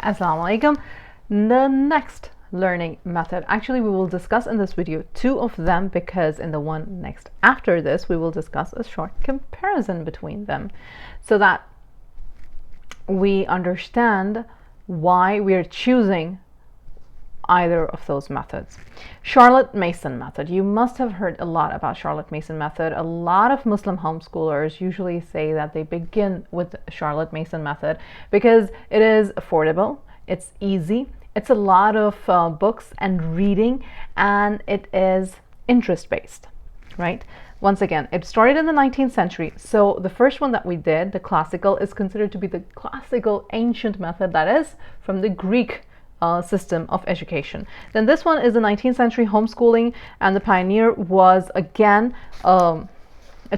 Assalamu alaikum. The next learning method, actually we will discuss in this video two of them, because in the one next after this we will discuss a short comparison between them so that we understand why we are choosing either of those methods. Charlotte Mason method. You must have heard a lot about Charlotte Mason method. A lot of Muslim homeschoolers usually say that they begin with Charlotte Mason method because it is affordable, it's easy, it's a lot of books and reading, and it is interest-based, right? Once again, it started in the 19th century. So the first one that we did, the classical, is considered to be the classical ancient method, that is from the Greek system of education. Then this one is the 19th century homeschooling, and the pioneer was again a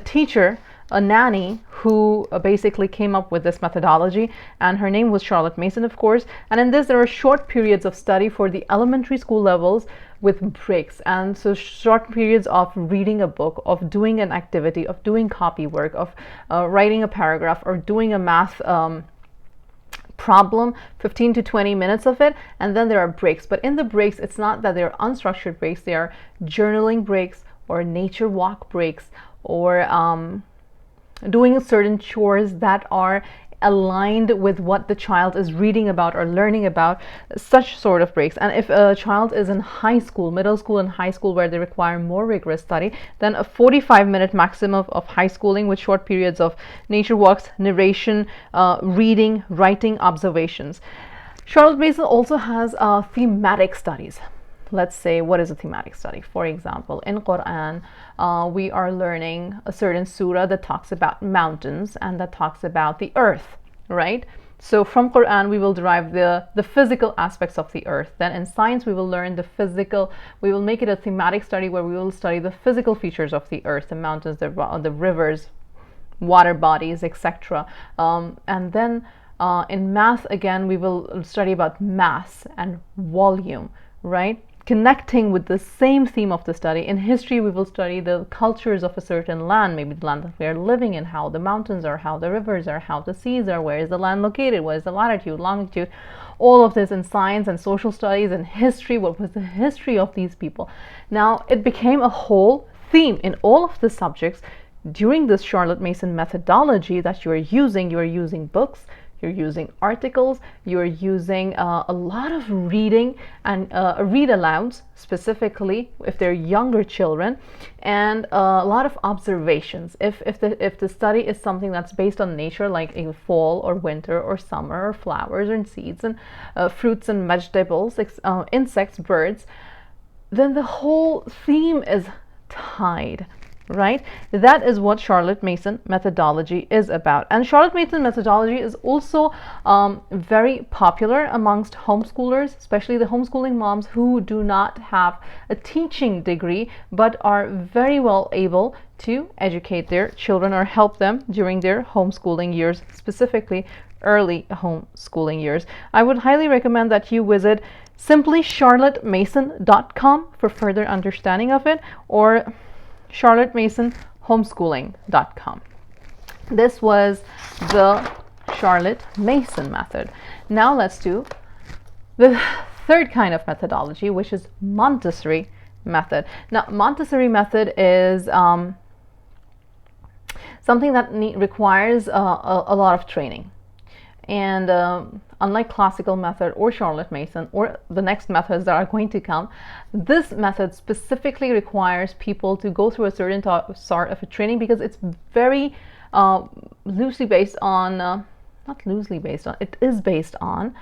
teacher, a nanny, who basically came up with this methodology, and her name was Charlotte Mason, of course. And in this there are short periods of study for the elementary school levels with breaks, and so short periods of reading a book, of doing an activity, of doing copy work, of writing a paragraph, or doing a math problem, 15 to 20 minutes of it, and then there are breaks. But in the breaks, it's not that they're unstructured breaks, they are journaling breaks or nature walk breaks, or doing certain chores that are aligned with what the child is reading about or learning about, such sort of breaks. And if a child is in high school, middle school and high school, where they require more rigorous study, then a 45-minute maximum of high schooling with short periods of nature walks, narration, reading, writing, observations. Charlotte Mason also has thematic studies. Let's say, what is a thematic study? For example, in Quran, we are learning a certain surah that talks about mountains and that talks about the earth, right? So from Quran, we will derive the physical aspects of the earth. Then in science, we will learn the physical, we will make it a thematic study where we will study the physical features of the earth, the mountains, the rivers, water bodies, etc. And then in math, again, we will study about mass and volume, right? Connecting with the same theme of the study. In history, we will study the cultures of a certain land, maybe the land that we are living in, how the mountains are, how the rivers are, how the seas are, where is the land located, what is the latitude, longitude, all of this in science and social studies and history. What was the history of these people? Now, it became a whole theme in all of the subjects during this Charlotte Mason methodology that you are using books, you're using articles, you're using a lot of reading and read alouds, specifically if they're younger children, and a lot of observations. If the study is something that's based on nature, like a fall or winter or summer, or flowers and seeds and fruits and vegetables, insects, birds, then the whole theme is tied. Right? That is what Charlotte Mason methodology is about. And Charlotte Mason methodology is also very popular amongst homeschoolers, especially the homeschooling moms who do not have a teaching degree but are very well able to educate their children or help them during their homeschooling years, specifically early homeschooling years. I would highly recommend that you visit simply charlottemason.com for further understanding of it, or charlottemason.homeschooling.com. This was the Charlotte Mason method. Now let's do the third kind of methodology, which is Montessori method. Now, Montessori method is something that requires a lot of training. And unlike classical method or Charlotte Mason or the next methods that are going to come, this method specifically requires people to go through a certain sort of a training, because it's very loosely based on, not loosely based on, it is based on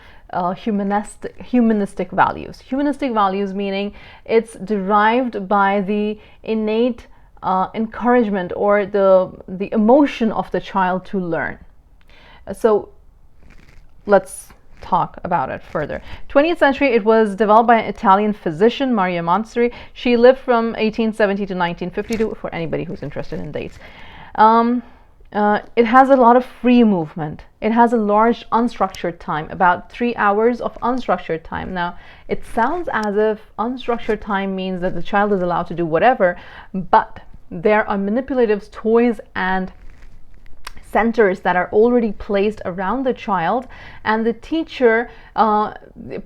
humanistic values. Humanistic values meaning it's derived by the innate encouragement or the emotion of the child to learn. So let's talk about it further. 20th century, it was developed by an Italian physician, Maria Montessori. She lived from 1870 to 1952, for anybody who's interested in dates. It has a lot of free movement. It has a large unstructured time, about 3 hours of unstructured time. Now, it sounds as if unstructured time means that the child is allowed to do whatever, but there are manipulatives, toys, and centers that are already placed around the child, and the teacher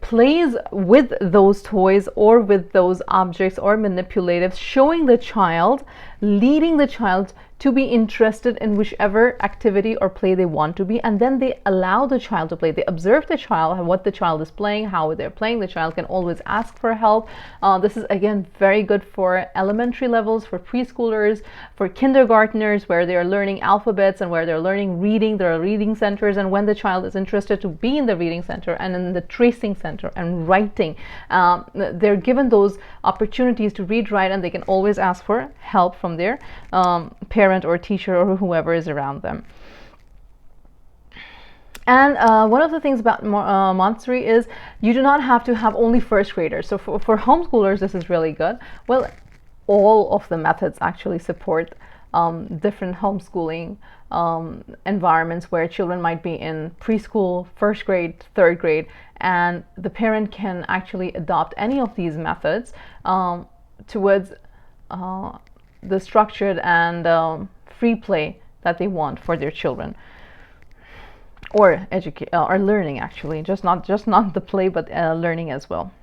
plays with those toys or with those objects or manipulatives, showing the child, leading the child to be interested in whichever activity or play they want to be, and then they allow the child to play. They observe the child, what the child is playing, how they're playing. The child can always ask for help. This is again very good for elementary levels, for preschoolers, for kindergartners, where they're learning alphabets and where they're learning reading. There are reading centers, and when the child is interested to be in the reading center and in the tracing center and writing, they're given those opportunities to read, write, and they can always ask for help from their parent or teacher or whoever is around them. And one of the things about Montessori is you do not have to have only first graders. So for homeschoolers, this is really good. Well, all of the methods actually support different homeschooling environments where children might be in preschool, first grade, third grade, and the parent can actually adopt any of these methods towards the structured and free play that they want for their children, or or learning, actually, just not the play, but learning as well.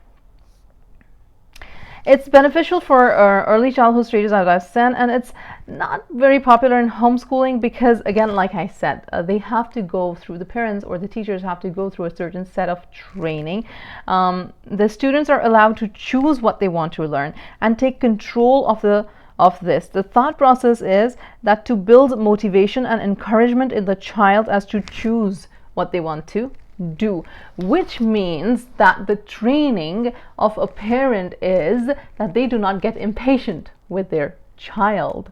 It's beneficial for early childhood stages, as I've said, and it's not very popular in homeschooling because, again, like I said, they have to go through, the parents or the teachers have to go through a certain set of training. The students are allowed to choose what they want to learn and take control of this. The thought process is that to build motivation and encouragement in the child as to choose what they want to do, which means that the training of a parent is that they do not get impatient with their child.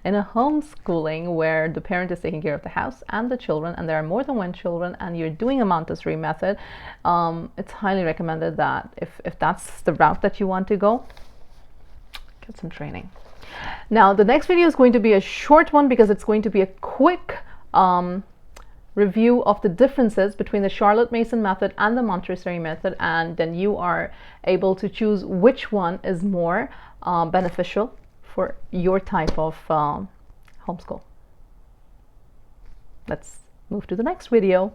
In a homeschooling where the parent is taking care of the house and the children, and there are more than one children, and you're doing a Montessori method, it's highly recommended that if that's the route that you want to go, get some training. Now, the next video is going to be a short one because it's going to be a quick review of the differences between the Charlotte Mason method and the Montessori method, and then you are able to choose which one is more beneficial for your type of homeschool. Let's move to the next video.